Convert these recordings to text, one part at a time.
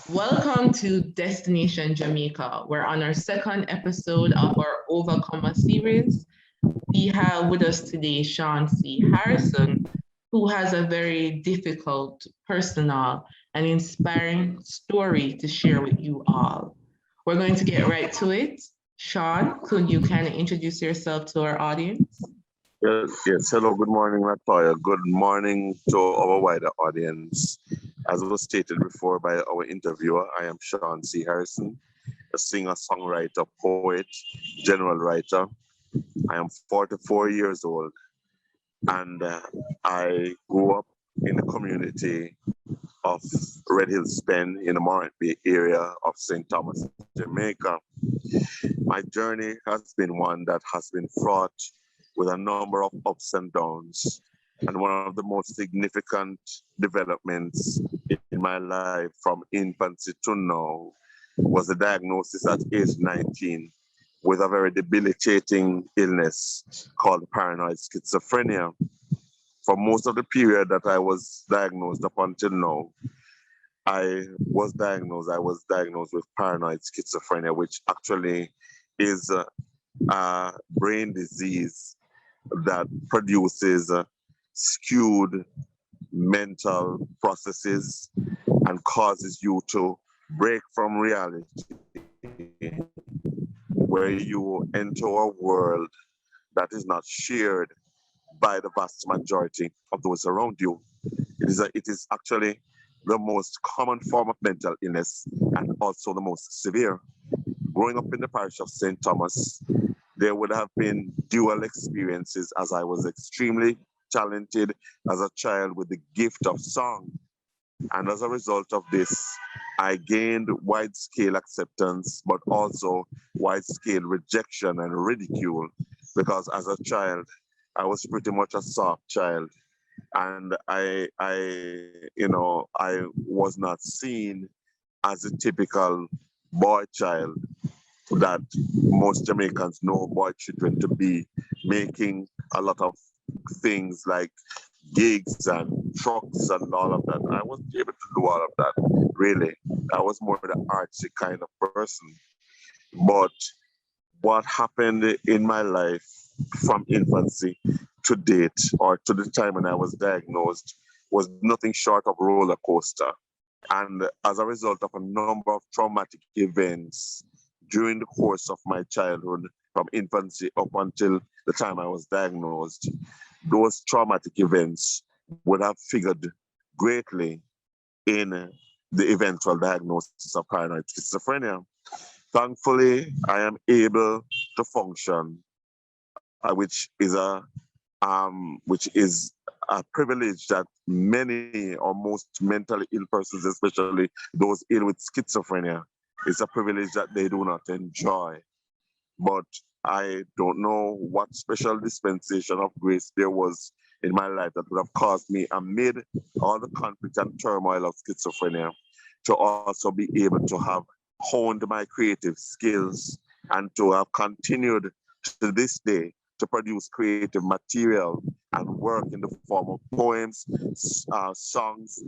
Welcome to Destination Jamaica. We're on our second episode of our Overcomer series. We have with us today Sean C. Harrison, who has a very difficult, personal, and inspiring story to share with you all. We're going to get right to it. Sean, could you kind of introduce yourself to our audience? Yes. Hello, good morning, Latoya. Good morning to our wider audience. As was stated before by our interviewer, I am Sean C. Harrison, a singer, songwriter, poet, general writer. I am 44 years old, and I grew up in the community of Red Hills Pen in the Morant Bay area of St. Thomas, Jamaica. My journey has been one that has been fraught with a number of ups and downs. And one of the most significant developments in my life from infancy to now was the diagnosis at age 19 with a very debilitating illness called paranoid schizophrenia. For most of the period that I was diagnosed up until now, I was diagnosed with paranoid schizophrenia, which actually is a brain disease that produces skewed mental processes and causes you to break from reality, where you enter a world that is not shared by the vast majority of those around you. It is actually the most common form of mental illness and also the most severe. Growing up in the parish of St. Thomas, there would have been dual experiences as I was extremely talented as a child with the gift of song. And as a result of this, I gained wide scale acceptance, but also wide scale rejection and ridicule because as a child, I was pretty much a soft child. And I was not seen as a typical boy child that most Jamaicans know boy children to be, making a lot of things like gigs and trucks and all of that. I wasn't able to do all of that, really. I was more the artsy kind of person. But what happened in my life from infancy to date or to the time when I was diagnosed was nothing short of roller coaster. And as a result of a number of traumatic events during the course of my childhood, from infancy up until the time I was diagnosed, those traumatic events would have figured greatly in the eventual diagnosis of paranoid schizophrenia. Thankfully, I am able to function, which is a privilege that many or most mentally ill persons, especially those ill with schizophrenia, is a privilege that they do not enjoy. But I don't know what special dispensation of grace there was in my life that would have caused me, amid all the conflict and turmoil of schizophrenia, to also be able to have honed my creative skills and to have continued to this day to produce creative material and work in the form of poems, songs,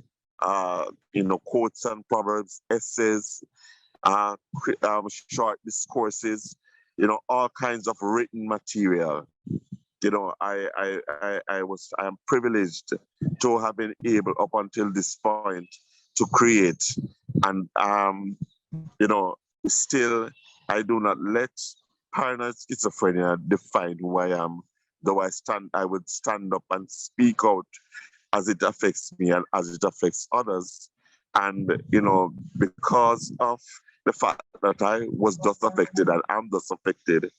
quotes and proverbs, essays, short discourses, all kinds of written material. I am privileged to have been able up until this point to create, and still I do not let paranoid schizophrenia define who I am. Though I would stand up and speak out as it affects me and as it affects others. And because of the fact that I was thus affected and am thus affected,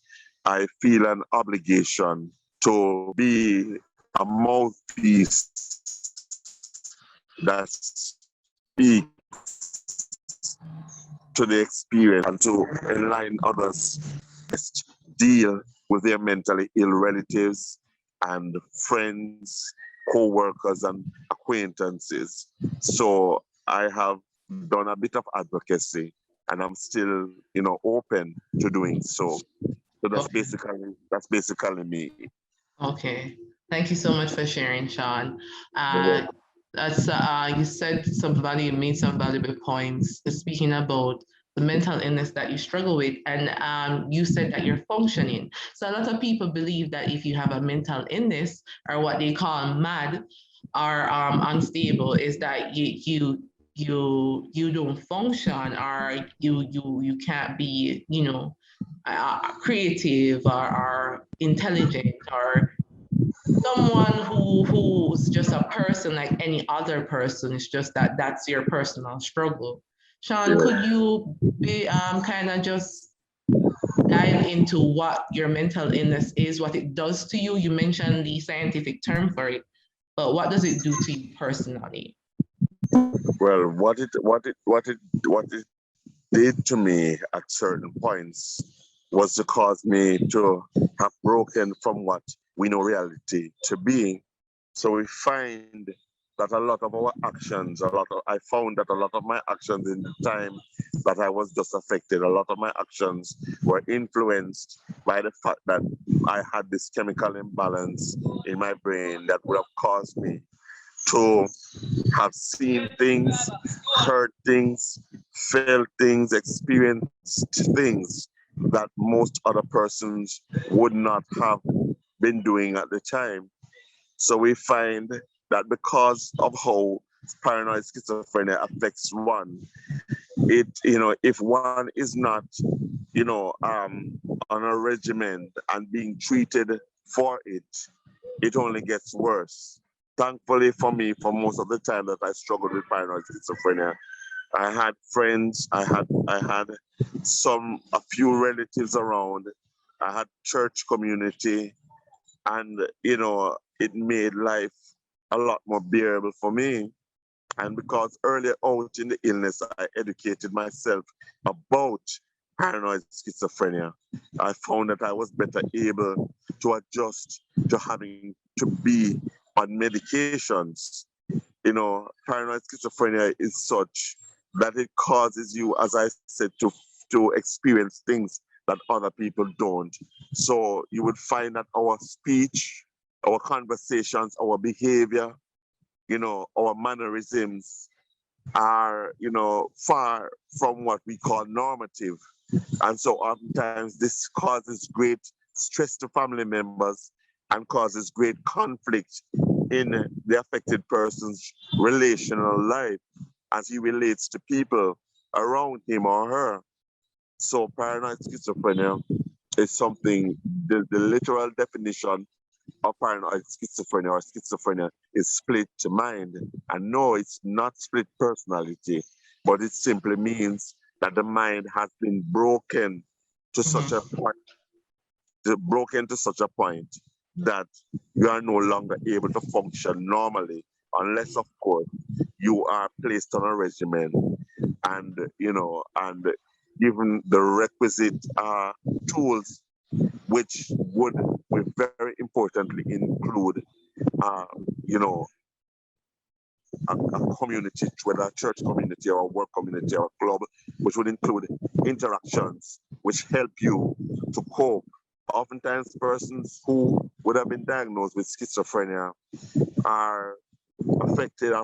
I feel an obligation to be a mouthpiece that speaks to the experience and to enlighten others, deal with their mentally ill relatives and friends, co-workers and acquaintances. So I have done a bit of advocacy and I'm still, open to doing so. So Okay. that's basically me. Okay. Thank you so much for sharing, Sean. You're Uh, welcome. That's you made some valuable points speaking about the mental illness that you struggle with, and you said that you're functioning. So a lot of people believe that if you have a mental illness or what they call mad or unstable, is that you don't function, or you can't be creative or intelligent, or someone who's just a person like any other person. It's just that that's your personal struggle. Sean, Yeah. could you be kind of just dive into what your mental illness is, what it does to you? You mentioned the scientific term for it, but what does it do to you personally? Well, what it did to me at certain points was to cause me to have broken from what we know reality to be. So we find that a lot of our actions, I found that a lot of my actions in the time that I was just affected, a lot of my actions were influenced by the fact that I had this chemical imbalance in my brain that would have caused me to have seen things, heard things, felt things, experienced things that most other persons would not have been doing at the time. So we find that because of how paranoid schizophrenia affects one, if one is not, on a regimen and being treated for it, it only gets worse. Thankfully for me, for most of the time that I struggled with paranoid schizophrenia, I had friends, I had a few relatives around, I had church community, and it made life a lot more bearable for me. And because earlier out in the illness, I educated myself about paranoid schizophrenia, I found that I was better able to adjust to having to be on medications. Paranoid schizophrenia is such that it causes you, as I said, to experience things that other people don't. So you would find that our speech, our conversations, our behavior, our mannerisms are, far from what we call normative. And so oftentimes this causes great stress to family members and causes great conflict in the affected person's relational life as he relates to people around him or her. So paranoid schizophrenia is something, the literal definition of paranoid schizophrenia or schizophrenia is split mind. And no, it's not split personality, but it simply means that the mind has been broken to such a Mm-hmm. point, that you are no longer able to function normally, unless of course you are placed on a regimen and and given the requisite tools, which would very importantly include uh, you know a community, whether a church community or a work community or a club, which would include interactions which help you to cope. Oftentimes, persons who would have been diagnosed with schizophrenia are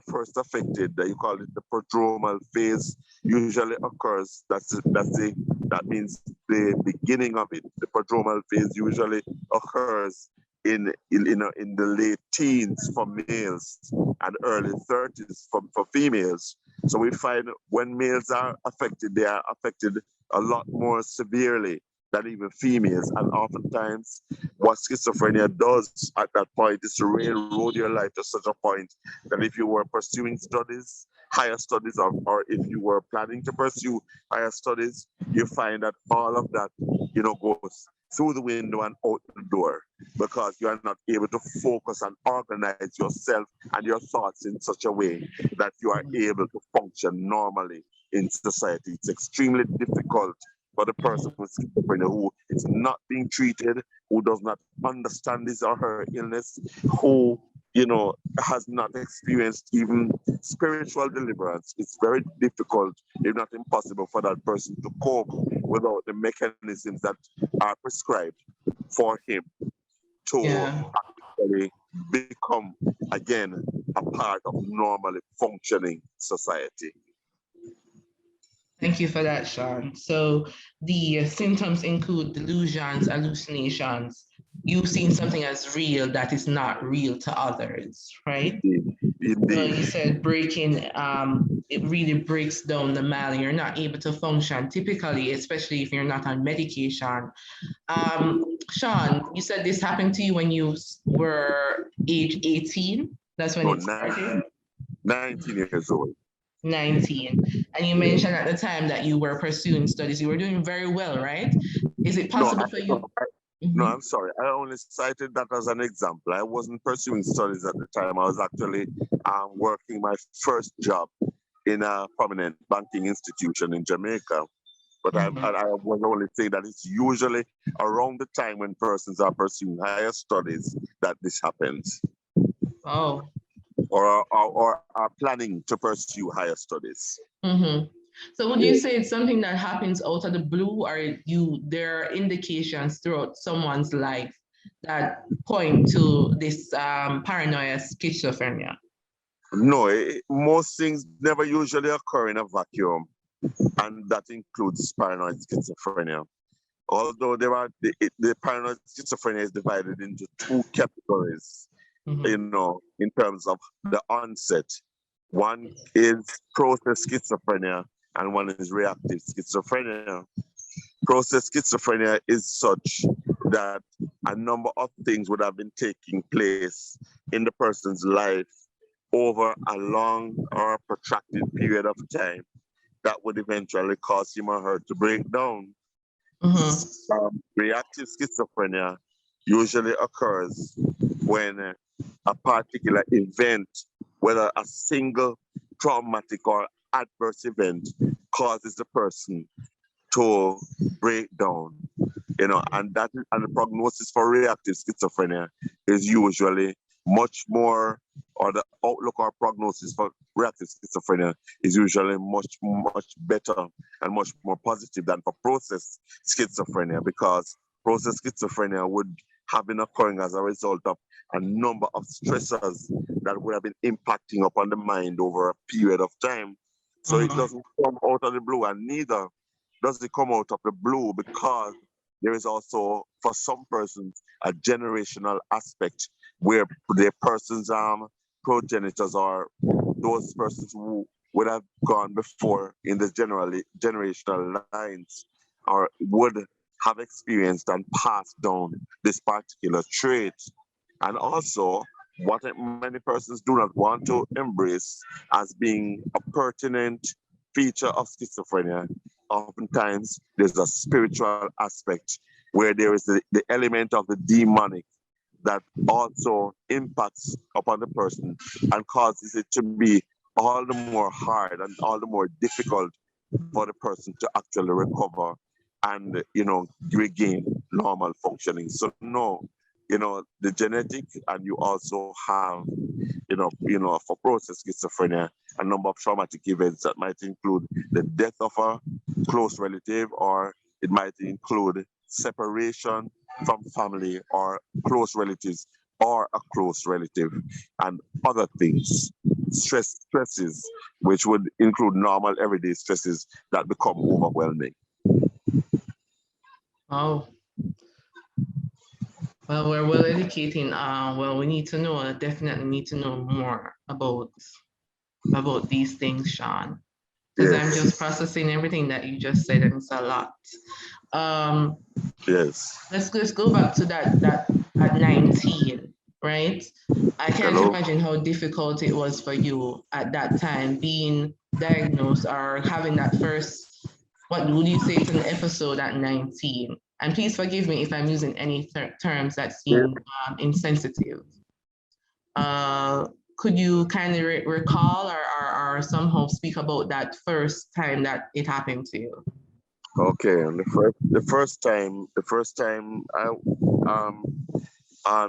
first affected, that you call it the prodromal phase, usually occurs. That means the beginning of it. The prodromal phase usually occurs in the late teens for males and early 30s for females. So we find when males are affected, they are affected a lot more severely than even females. And oftentimes, what schizophrenia does at that point is to railroad your life to such a point that if you were pursuing studies, higher studies, or if you were planning to pursue higher studies, you find that all of that, goes through the window and out the door, because you are not able to focus and organize yourself and your thoughts in such a way that you are able to function normally in society. It's extremely difficult for the person with schizophrenia who is not being treated, who does not understand his or her illness, who has not experienced even spiritual deliverance. It's very difficult, if not impossible, for that person to cope without the mechanisms that are prescribed for him to Yeah. actually become again a part of normally functioning society. Thank you for that, Sean. So the symptoms include delusions, hallucinations, you seeing something as real that is not real to others, right? So you said breaking, it really breaks down the malady. You're not able to function typically, especially if you're not on medication. Sean, you said this happened to you when you were age 18. That's when it started? 19 years old. 19. And you mentioned at the time that you were pursuing studies. You were doing very well, right? Is it possible for you? No, I'm sorry. I only cited that as an example. I wasn't pursuing studies at the time. I was actually working my first job in a prominent banking institution in Jamaica. But I was only saying that it's usually around the time when persons are pursuing higher studies that this happens. Oh. Or are planning to pursue higher studies. So would you say it's something that happens out of the blue, or there are indications throughout someone's life that point to this paranoia schizophrenia? No, most things never usually occur in a vacuum, and that includes paranoid schizophrenia. Although the paranoid schizophrenia is divided into two categories, in terms of the onset. One is process schizophrenia and one is reactive schizophrenia. Process schizophrenia is such that a number of things would have been taking place in the person's life over a long or protracted period of time that would eventually cause him or her to break down. Reactive schizophrenia usually occurs when a particular event, whether a single traumatic or adverse event, causes the person to break down, and the prognosis for reactive schizophrenia is usually much more, or the outlook or prognosis for reactive schizophrenia is usually much better and much more positive than for process schizophrenia, because process schizophrenia would have been occurring as a result of a number of stressors that would have been impacting upon the mind over a period of time. So it doesn't come out of the blue, and neither does it come out of the blue, because there is also, for some persons, a generational aspect where the person's progenitors or those persons who would have gone before in the generational lines or would have experienced and passed down this particular trait. And also, what many persons do not want to embrace as being a pertinent feature of schizophrenia, oftentimes there's a spiritual aspect where there is the element of the demonic that also impacts upon the person and causes it to be all the more hard and all the more difficult for the person to actually recover and regain normal functioning. So no, the genetic, and you also have for process schizophrenia, a number of traumatic events that might include the death of a close relative, or it might include separation from family or close relatives or a close relative, and other things, stresses, which would include normal everyday stresses that become overwhelming. Oh. Well, we're well educating. Well, we need to know, definitely need to know more about these things, Sean, because I'm just processing everything that you just said, and it's a lot. Yes. Let's go back to that at 19, right? I can't imagine how difficult it was for you at that time, being diagnosed or having that first, what would you say, it's an episode at 19? And please forgive me if I'm using any terms that seem insensitive. Could you kind of recall or somehow speak about that first time that it happened to you? Okay, and the first time I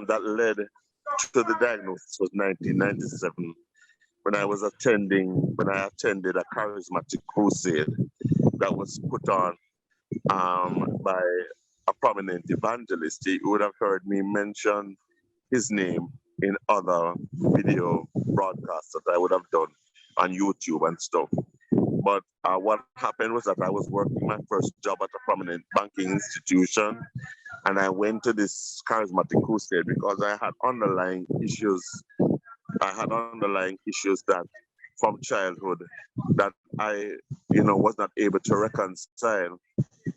that led to the diagnosis was 1997 when I attended a charismatic crusade that was put on by a prominent evangelist. You would have heard me mention his name in other video broadcasts that I would have done on YouTube and stuff. But what happened was that I was working my first job at a prominent banking institution, and I went to this charismatic crusade because I had underlying issues. I had underlying issues that from childhood that I, was not able to reconcile.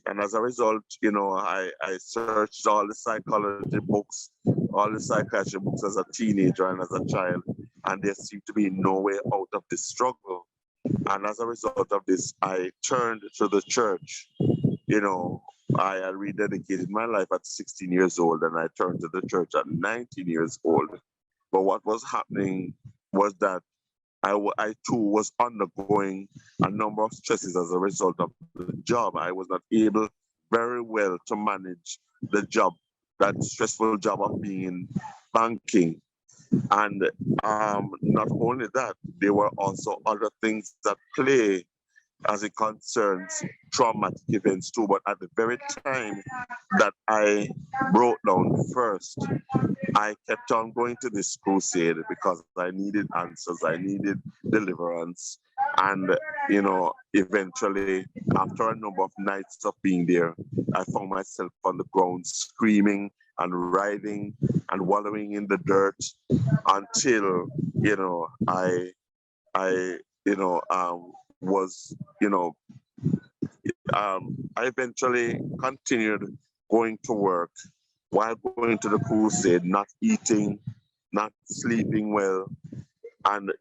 And as a result, I searched all the psychology books, all the psychiatry books as a teenager and as a child, and there seemed to be no way out of this struggle. And as a result of this, I turned to the church. I had rededicated my life at 16 years old, and I turned to the church at 19 years old. But what was happening was that I too was undergoing a number of stresses as a result of the job. I was not able very well to manage the job, that stressful job of being in banking. And not only that, there were also other things that play as it concerns traumatic events too. But at the very time that I broke down first, I kept on going to this crusade because I needed answers, I needed deliverance. And, eventually, after a number of nights of being there, I found myself on the ground screaming and writhing and wallowing in the dirt until, was, I eventually continued going to work while going to the crusade, not eating, not sleeping well, and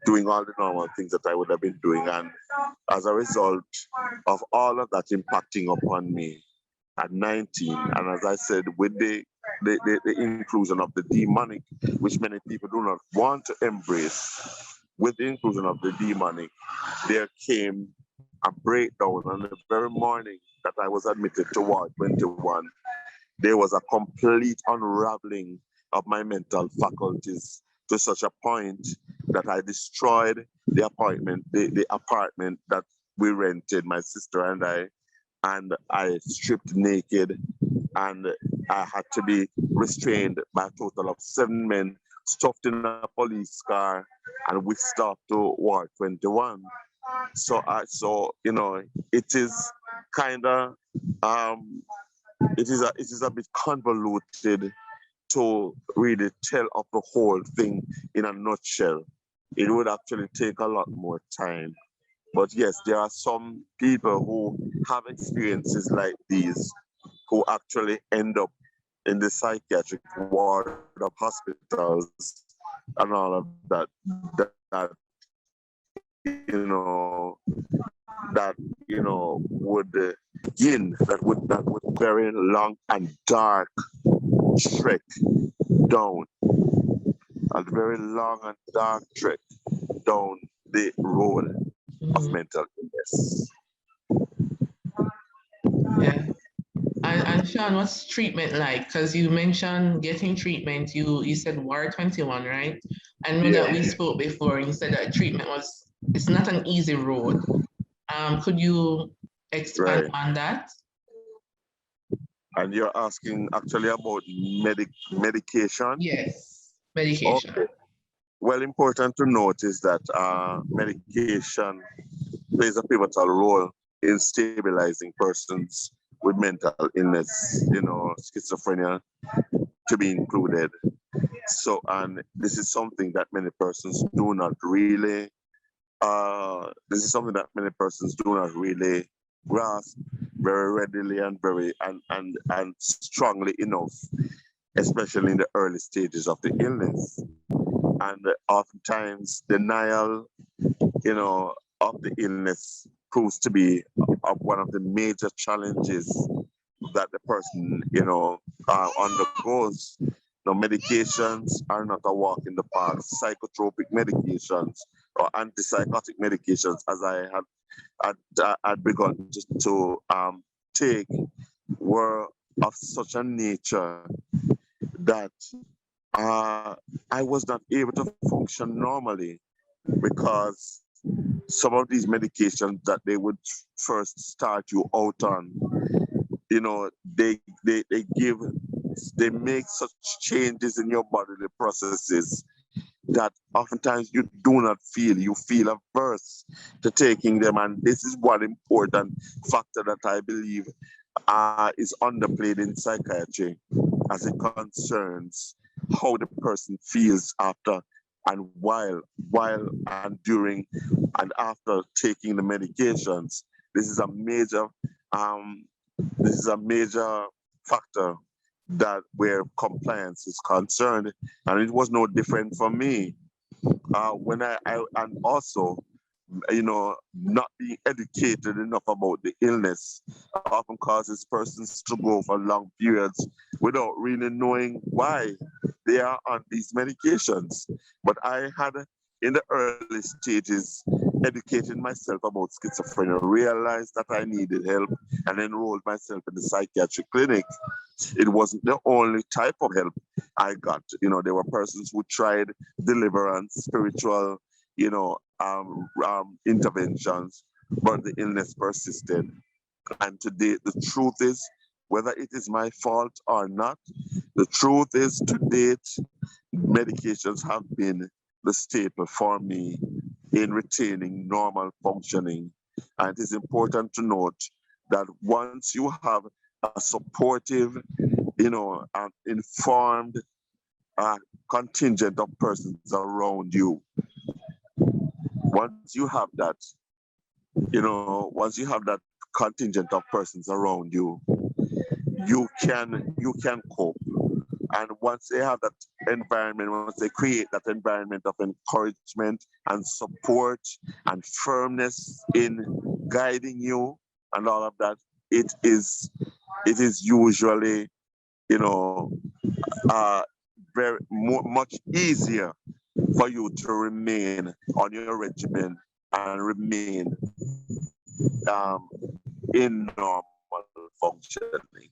doing all the normal things that I would have been doing. And as a result of all of that impacting upon me at 19, and as I said, with the inclusion of the demonic, which many people do not want to embrace, with the inclusion of the demonic, there came a breakdown on the very morning that I was admitted to Ward 21. There was a complete unraveling of my mental faculties to such a point that I destroyed the apartment that we rented, my sister and I stripped naked, and I had to be restrained by a total of 7 men, stuffed in a police car and whisked off to Ward 21. So it is kind of it is a bit convoluted to really tell of the whole thing in a nutshell. It would actually take a lot more time. But yes, there are some people who have experiences like these who actually end up in the psychiatric ward of hospitals and all of that, that would begin, that would very long and dark trek down, a very long and dark trek down the road of mental illness. Yeah. And Sean, what's treatment like? Because you mentioned getting treatment. You said Ward 21, right? I know that we spoke before, and you said that it's not an easy road. Could you expand on that? And you're asking actually about medication? Yes, medication. Okay. Well, important to note is that medication plays a pivotal role in stabilizing persons with mental illness, schizophrenia to be included. So, and this is something that many persons do not really, grasp very readily and and strongly enough, especially in the early stages of the illness. And oftentimes denial, of the illness proves to be one of the major challenges that the person, undergoes. Now, medications are not a walk in the park. Psychotropic medications or antipsychotic medications, as I had begun to take, were of such a nature that I was not able to function normally, because some of these medications that they would first start you out on, they give they make such changes in your bodily processes that oftentimes you do not feel. You feel averse to taking them. And this is one important factor that I believe is underplayed in psychiatry as it concerns how the person feels after and while and during and after taking the medications. This is a major factor that where compliance is concerned, and it was no different for me. When I and also, not being educated enough about the illness often causes persons to go for long periods without really knowing why they are on these medications. But I had, in the early stages, educated myself about schizophrenia, realized that I needed help, and enrolled myself in the psychiatric clinic. It wasn't the only type of help I got. There were persons who tried deliverance, spiritual, interventions, but the illness persisted. And today, the truth is, whether it is my fault or not, the truth is, to date, medications have been the staple for me in retaining normal functioning. And it is important to note that once you have a supportive, informed contingent of persons around you, once you have that, contingent of persons around you, you can cope. And once they have that environment, once they create that environment of encouragement and support and firmness in guiding you and all of that, it is usually, much easier for you to remain on your regimen and remain in normal functioning.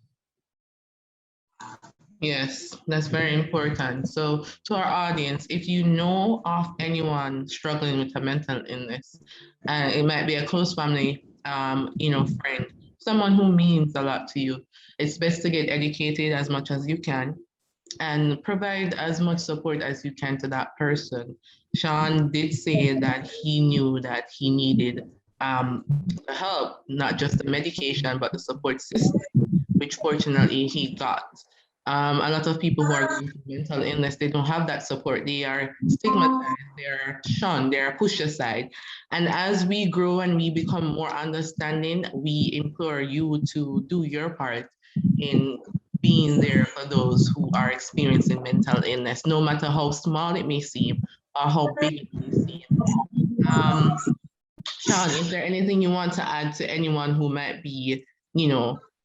Yes, that's very important. So to our audience, if you know of anyone struggling with a mental illness, and it might be a close family, friend, someone who means a lot to you, it's best to get educated as much as you can and provide as much support as you can to that person. Sean did say that he knew that he needed the help, not just the medication, but the support system, which fortunately he got. A lot of people who are going through mental illness, they don't have that support. They are stigmatized, they are shunned, they are pushed aside. And as we grow and we become more understanding, we implore you to do your part in being there for those who are experiencing mental illness, no matter how small it may seem or how big it may seem. Sean, is there anything you want to add to anyone who might be,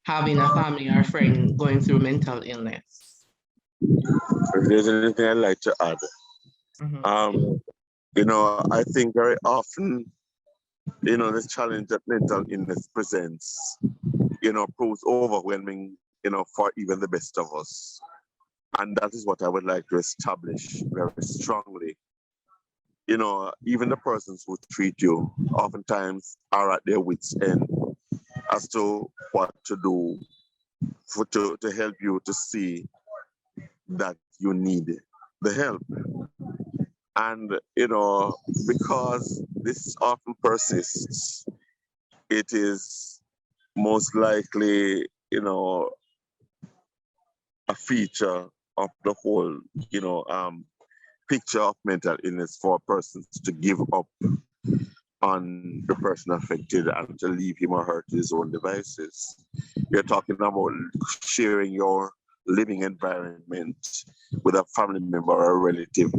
having a family or a friend going through mental illness? If there's anything I'd like to add, I think very often, this challenge that mental illness presents, proves overwhelming, for even the best of us. And that is what I would like to establish very strongly. Even the persons who treat you oftentimes are at their wits' end as to what to do to help you to see that you need the help. And, because this often persists, it is most likely, a feature of the whole, picture of mental illness for persons to give up on the person affected and to leave him or her to his own devices. You're talking about sharing your living environment with a family member or a relative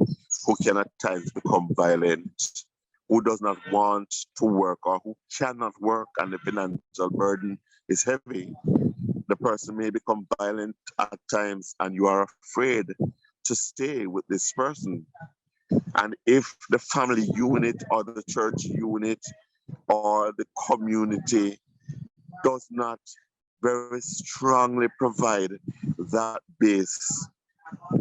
who can at times become violent, who does not want to work or who cannot work, and the financial burden is heavy. The person may become violent at times and you are afraid to stay with this person. And if the family unit or the church unit or the community does not very strongly provide that base,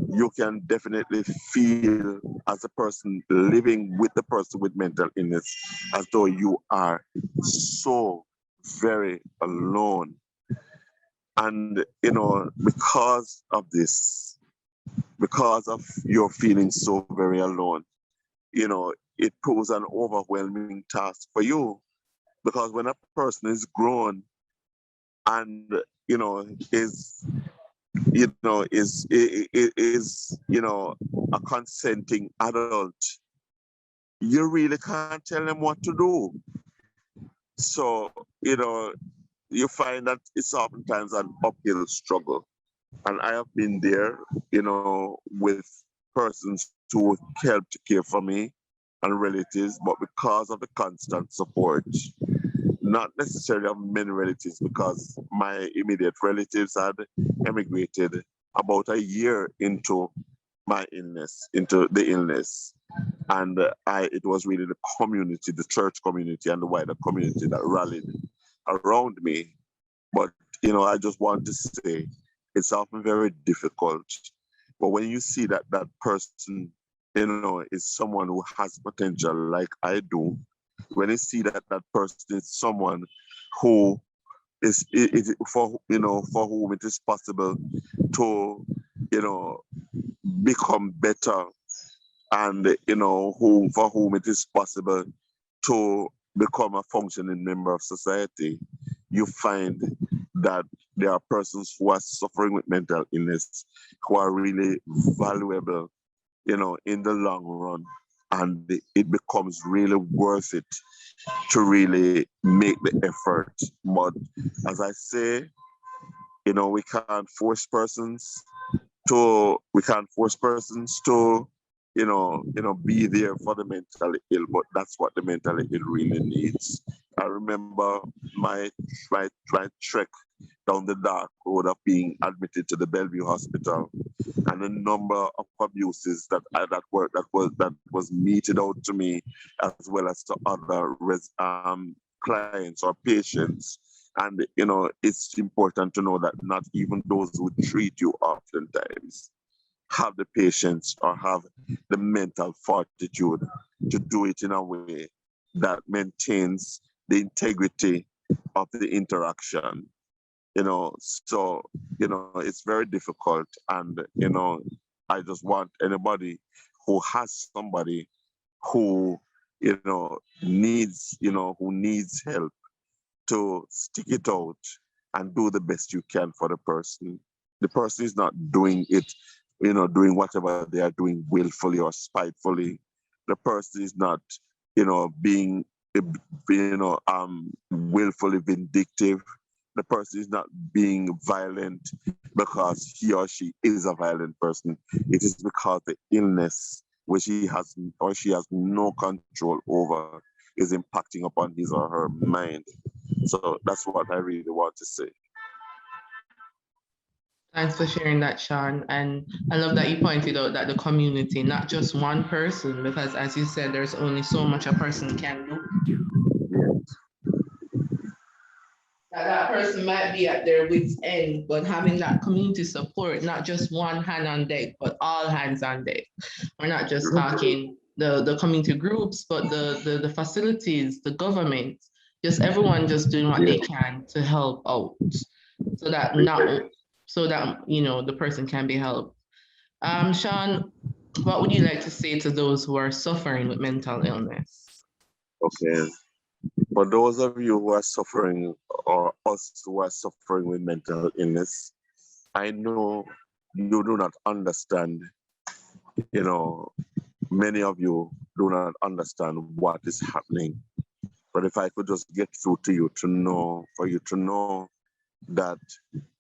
you can definitely feel as a person living with the person with mental illness as though you are so very alone. And, because of this, because of your feeling so very alone, it poses an overwhelming task for you. Because when a person is grown and, is, a consenting adult, you really can't tell them what to do. So, you find that it's oftentimes an uphill struggle. And I have been there, with persons who help to care for me and relatives, but because of the constant support, not necessarily of many relatives, because my immediate relatives had emigrated about a year into into the illness. And it was really the community, the church community and the wider community that rallied around me. But, I just want to say it's often very difficult. But when you see that that person, is someone who has potential like I do, when you see that that person is someone who is for, for whom it is possible to, you know, become better, and, for whom it is possible to become a functioning member of society, you find that there are persons who are suffering with mental illness who are really valuable, in the long run. And it becomes really worth it to really make the effort. But as I say, we can't force persons to be there for the mentally ill, but that's what the mentally ill really needs. I remember my trek down the dark road of being admitted to the Bellevue Hospital, and the number of abuses that was meted out to me, as well as to other clients or patients. And it's important to know that not even those who treat you oftentimes have the patience or have the mental fortitude to do it in a way that maintains the integrity of the interaction. So it's very difficult. And I just want anybody who has somebody who needs help, to stick it out and do the best you can for the person. The person is not doing it, doing whatever they are doing willfully or spitefully. The person is not, being, willfully vindictive. The person is not being violent because he or she is a violent person. It is because the illness, which he has or she has no control over, is impacting upon his or her mind. So that's what I really want to say. Thanks for sharing that, Sean. And I love that you pointed out that the community, not just one person, because as you said, there's only so much a person can do. That person might be at their wits' end, but having that community support, not just one hand on deck, but all hands on deck. We're not just talking the community groups, but the facilities, the government, just everyone just doing what they can to help out, so that the person can be helped. Sean, what would you like to say to those who are suffering with mental illness? Okay. For those of you who are suffering, or us who are suffering with mental illness, I know you do not understand, many of you do not understand what is happening. But if I could just get through to you for you to know that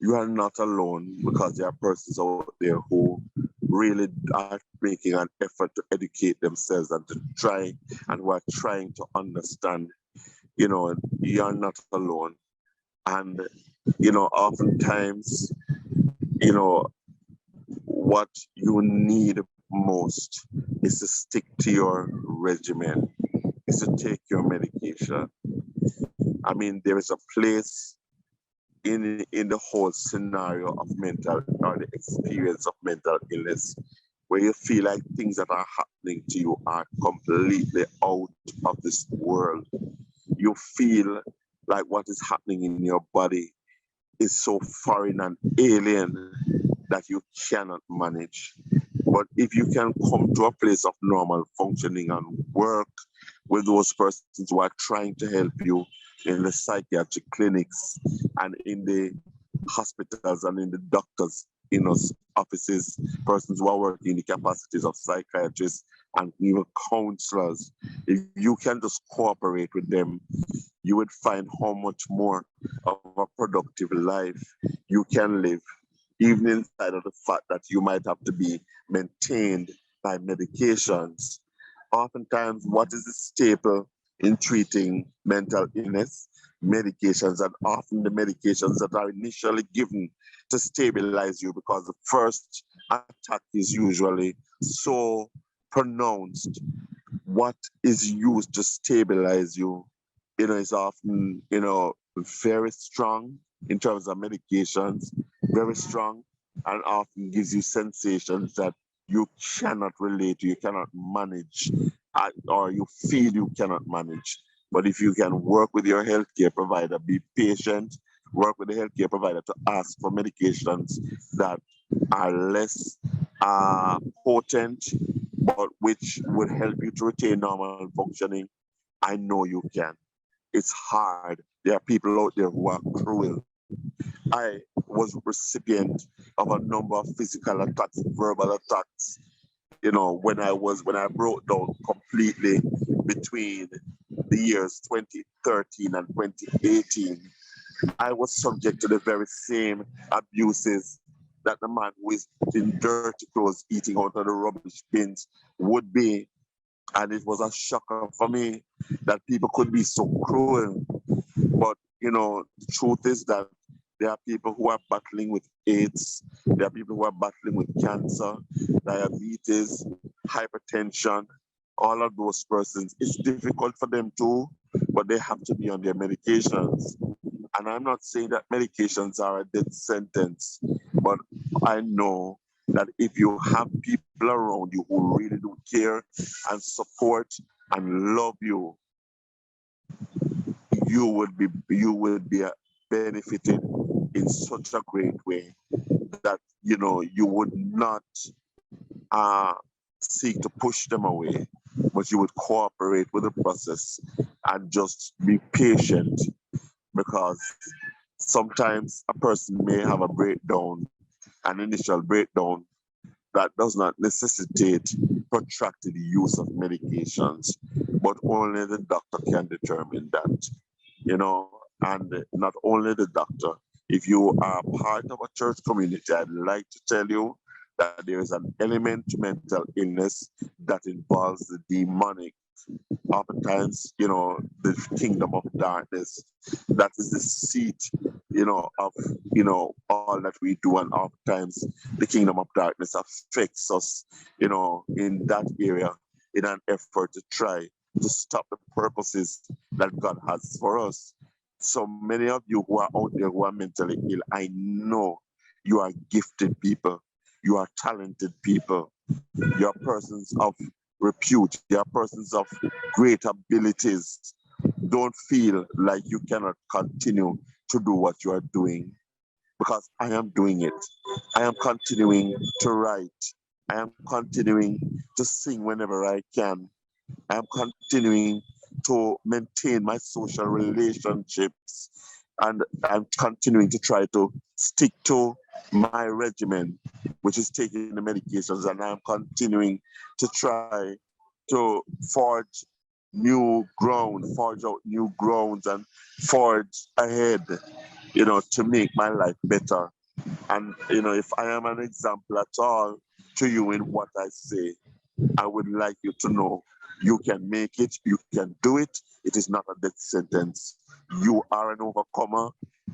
you are not alone, because there are persons out there who really are making an effort to educate themselves and to try, and who are trying to understand. You are not alone. And, oftentimes, what you need most is to stick to your regimen, is to take your medication. I mean, there is a place in the whole scenario of mental, or the experience of mental illness, where you feel like things that are happening to you are completely out of this world. You feel like what is happening in your body is so foreign and alien that you cannot manage. But if you can come to a place of normal functioning and work with those persons who are trying to help you in the psychiatric clinics and in the hospitals and in the doctors, offices, persons who are working in the capacities of psychiatrists and even counselors, if you can just cooperate with them, you would find how much more of a productive life you can live, even in spite of the fact that you might have to be maintained by medications. Oftentimes, what is the staple in treating mental illness? Medications, and often the medications that are initially given to stabilize you, because the first attack is usually so pronounced. What is used to stabilize you, is often, very strong in terms of medications, very strong, and often gives you sensations that you cannot relate to, you cannot manage, or you feel you cannot manage. But if you can work with your healthcare provider, be patient, work with the healthcare provider to ask for medications that are less potent, but which would help you to retain normal functioning, I know you can. It's hard. There are people out there who are cruel. I was recipient of a number of physical attacks, verbal attacks, when I broke down completely between the years 2013 and 2018. I was subject to the very same abuses that the man who is in dirty clothes eating out of the rubbish bins would be. And it was a shocker for me that people could be so cruel. But, the truth is that there are people who are battling with AIDS, there are people who are battling with cancer, diabetes, hypertension, all of those persons. It's difficult for them too, but they have to be on their medications. And I'm not saying that medications are a death sentence, but I know that if you have people around you who really do care and support and love you, you would be benefited in such a great way that you would not uh, seek to push them away, but you would cooperate with the process and just be patient, because sometimes a person may have a breakdown, an initial breakdown that does not necessitate protracted use of medications, but only the doctor can determine that, and not only the doctor. If you are part of a church community, I'd like to tell you that there is an element to mental illness that involves the demonic. Oftentimes, the kingdom of darkness, that is the seat, of, all that we do. And oftentimes the kingdom of darkness affects us, in that area, in an effort to try to stop the purposes that God has for us. So many of you who are out there who are mentally ill, I know you are gifted people. You are talented people. You are persons of repute. You are persons of great abilities. Don't feel like you cannot continue to do what you are doing, because I am doing it. I am continuing to write. I am continuing to sing whenever I can. I am continuing to maintain my social relationships, and I'm continuing to try to stick to my regimen, which is taking the medications, and I'm continuing to try to forge out new grounds and forge ahead, to make my life better. And, if I am an example at all to you in what I say, I would like you to know you can make it, you can do it. It is not a death sentence. You are an overcomer,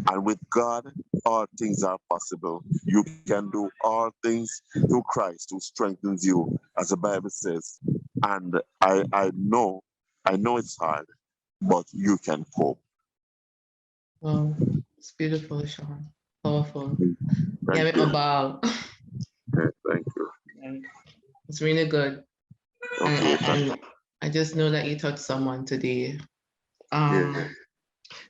and with God, all things are possible. You can do all things through Christ who strengthens you, as the Bible says. And I know it's hard, but you can cope. Wow, it's beautiful, Sean. Powerful. Yeah, Thank you. bow. Okay, thank you. It's really good. Okay, And I just know that you touched someone today. yeah.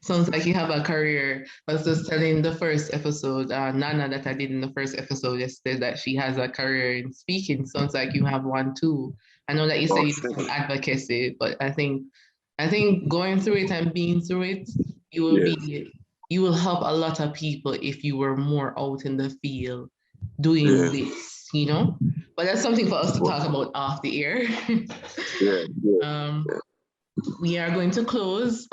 Sounds like you have a career. I was just telling the first episode, Nana, that I did in the first episode yesterday, that she has a career in speaking. Sounds like you have one too. I know that you said you do some advocacy, but I think going through it and being through it, you will Yes, be you will help a lot of people if you were more out in the field doing yes, this. But that's something for us to talk about off the air. yes, yes, um, we are going to close.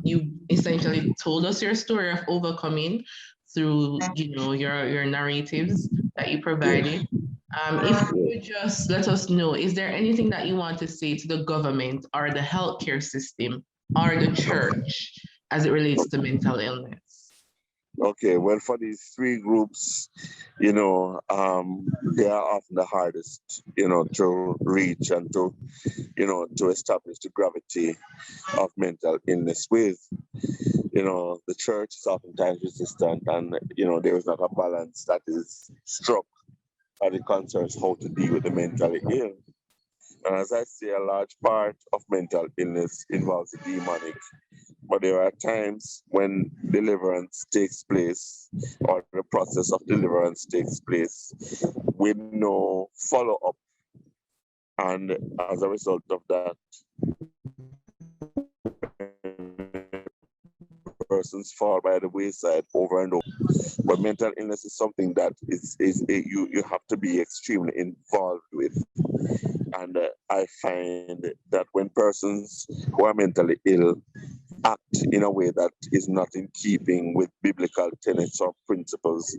You essentially told us your story of overcoming through, your narratives that you yes, provided. If you would just let us know, is there anything that you want to say to the government or the healthcare system or the church as it relates to mental illness? Okay, well, for these three groups, they are often the hardest, to reach and to establish the gravity of mental illness with. The church is oftentimes resistant, and, there is not a balance that is struck as it concerns how to deal with the mentally ill. And as I say, a large part of mental illness involves the demonic. But there are times when deliverance takes place, or the process of deliverance takes place, with no follow up. And as a result of that, persons fall by the wayside over and over. But mental illness is something that you have to be extremely involved with. And I find that when persons who are mentally ill act in a way that is not in keeping with biblical tenets or principles,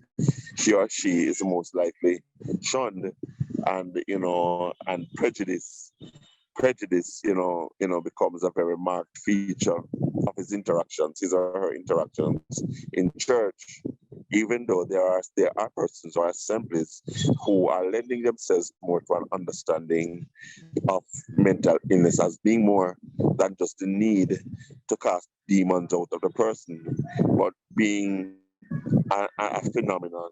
he or she is most likely shunned, and prejudice, becomes a very marked feature of his or her interactions in church, even though there are persons or assemblies who are lending themselves more to an understanding of mental illness as being more than just the need to cast demons out of the person, but being a phenomenon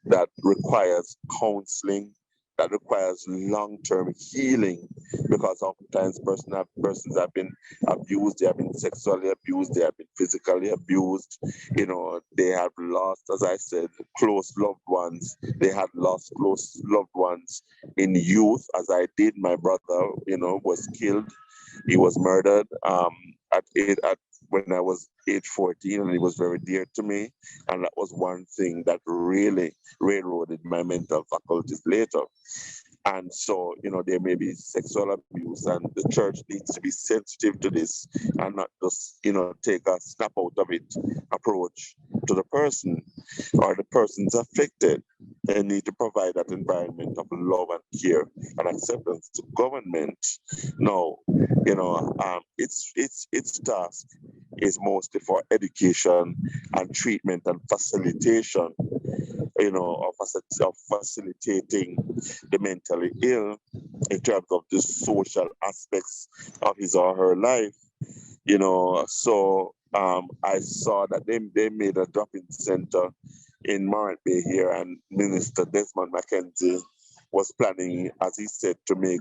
that requires counseling, that requires long-term healing, because oftentimes persons have been abused, they have been sexually abused, they have been physically abused, they have lost, as I said, close loved ones. They had lost close loved ones in youth, as I did. My brother, was killed. He was murdered at when I was age 14, and it was very dear to me. And that was one thing that really railroaded my mental faculties later. And so, there may be sexual abuse, and the church needs to be sensitive to this and not just, take a snap out of it approach to the person or the persons affected. They need to provide that environment of love and care and acceptance to government. No, its task is mostly for education and treatment and facilitation, of facilitating the mentally ill in terms of the social aspects of his or her life. So I saw that they made a drop-in center in Morant Bay here, and Minister Desmond McKenzie was planning, as he said, to make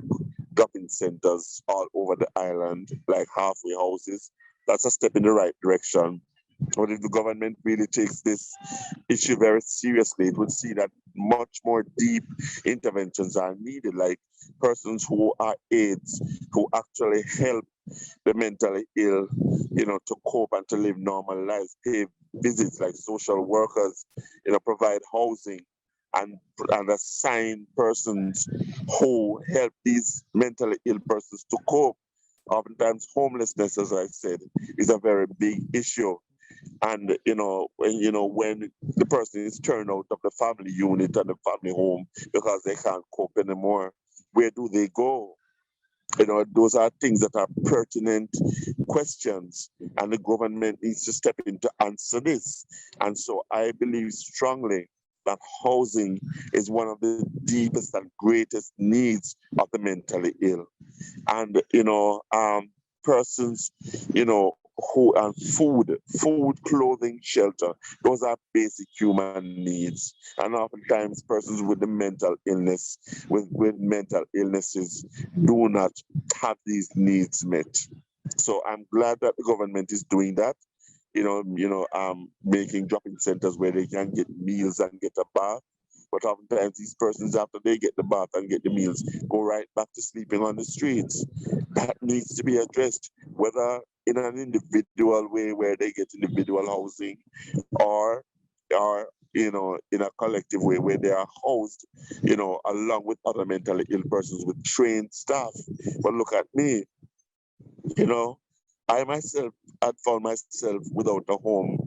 drop-in centers all over the island, like halfway houses. That's a step in the right direction. But if the government really takes this issue very seriously, it would see that much more deep interventions are needed, like persons who are aides, who actually help the mentally ill, to cope and to live normal lives, pay visits like social workers, provide housing, and assign persons who help these mentally ill persons to cope. Oftentimes, homelessness, as I said, is a very big issue. And when the person is turned out of the family unit and the family home because they can't cope anymore, where do they go? Those are things that are pertinent questions, and the government needs to step in to answer this. And so I believe strongly that housing is one of the deepest and greatest needs of the mentally ill. And persons, who and food, clothing, shelter, those are basic human needs. And oftentimes persons with the mental illness, with mental illnesses, do not have these needs met. So I'm glad that the government is doing that. making dropping centers where they can get meals and get a bath. But oftentimes these persons, after they get the bath and get the meals, go right back to sleeping on the streets. That needs to be addressed, whether in an individual way where they get individual housing, or in a collective way where they are housed, along with other mentally ill persons with trained staff. But look at me, you know, I myself had found myself without a home,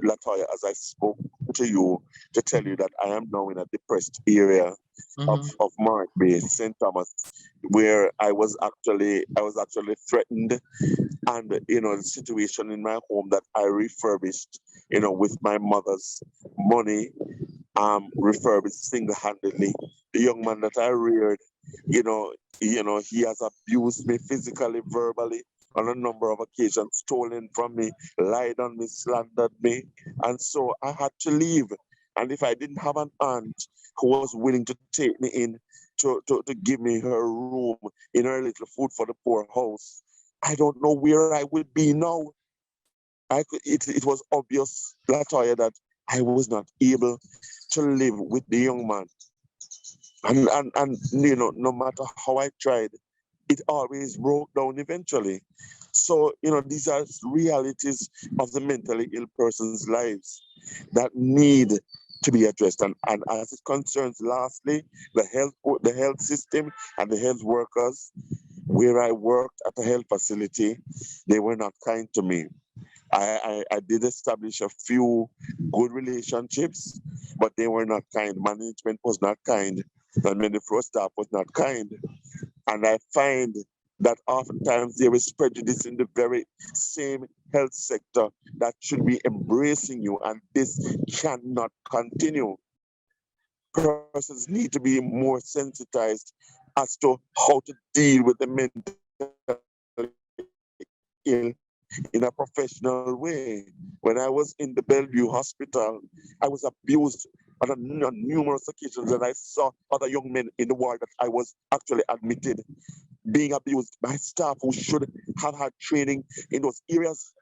Latoya, as I spoke to you to tell you that I am now in a depressed area of Mark Bay, St. Thomas, where I was actually threatened, and the situation in my home that I refurbished, with my mother's money, refurbished single-handedly. The young man that I reared, he has abused me physically, verbally, on a number of occasions, stolen from me, lied on me, slandered me. And so I had to leave. And if I didn't have an aunt who was willing to take me in to give me her room in her little food for the poor house, I don't know where I would be now. It was obvious, Latoya, that I was not able to live with the young man. And no matter how I tried, it always broke down eventually. So, these are realities of the mentally ill person's lives that need to be addressed. And as it concerns, lastly, the health system and the health workers, where I worked at a health facility, they were not kind to me. I did establish a few good relationships, but they were not kind. Management was not kind. And then the first staff was not kind. And I find that oftentimes there is prejudice in the very same health sector that should be embracing you, and this cannot continue. Persons need to be more sensitized as to how to deal with the mentally ill in a professional way. When I was in the Bellevue Hospital, I was abused on numerous occasions, and I saw other young men in the ward that I was actually admitted being abused by staff who should have had training in those areas,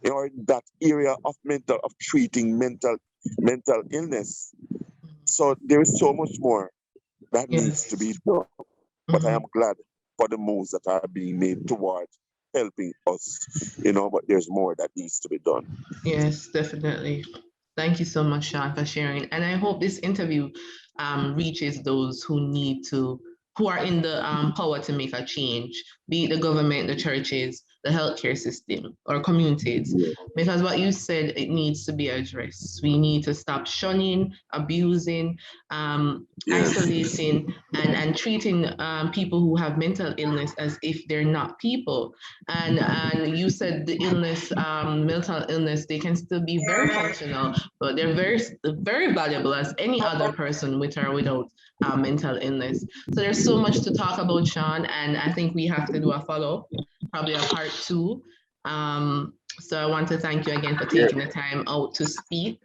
or in that area of treating mental illness. So there is so much more that needs to be done. But I am glad for the moves that are being made towards helping us, but there's more that needs to be done. Yes, definitely. Thank you so much, Sean, for sharing. And I hope this interview reaches those who are in the power to make a change, be it the government, the churches, the healthcare system, or communities. Because what you said, it needs to be addressed. We need to stop shunning, abusing, isolating, and treating people who have mental illness as if they're not people. And you said the illness, mental illness, they can still be very functional, but they're very valuable as any other person with or without mental illness. So there's so much to talk about, Sean, and I think we have to do a follow, probably a part two. So I want to thank you again for taking the time out to speak.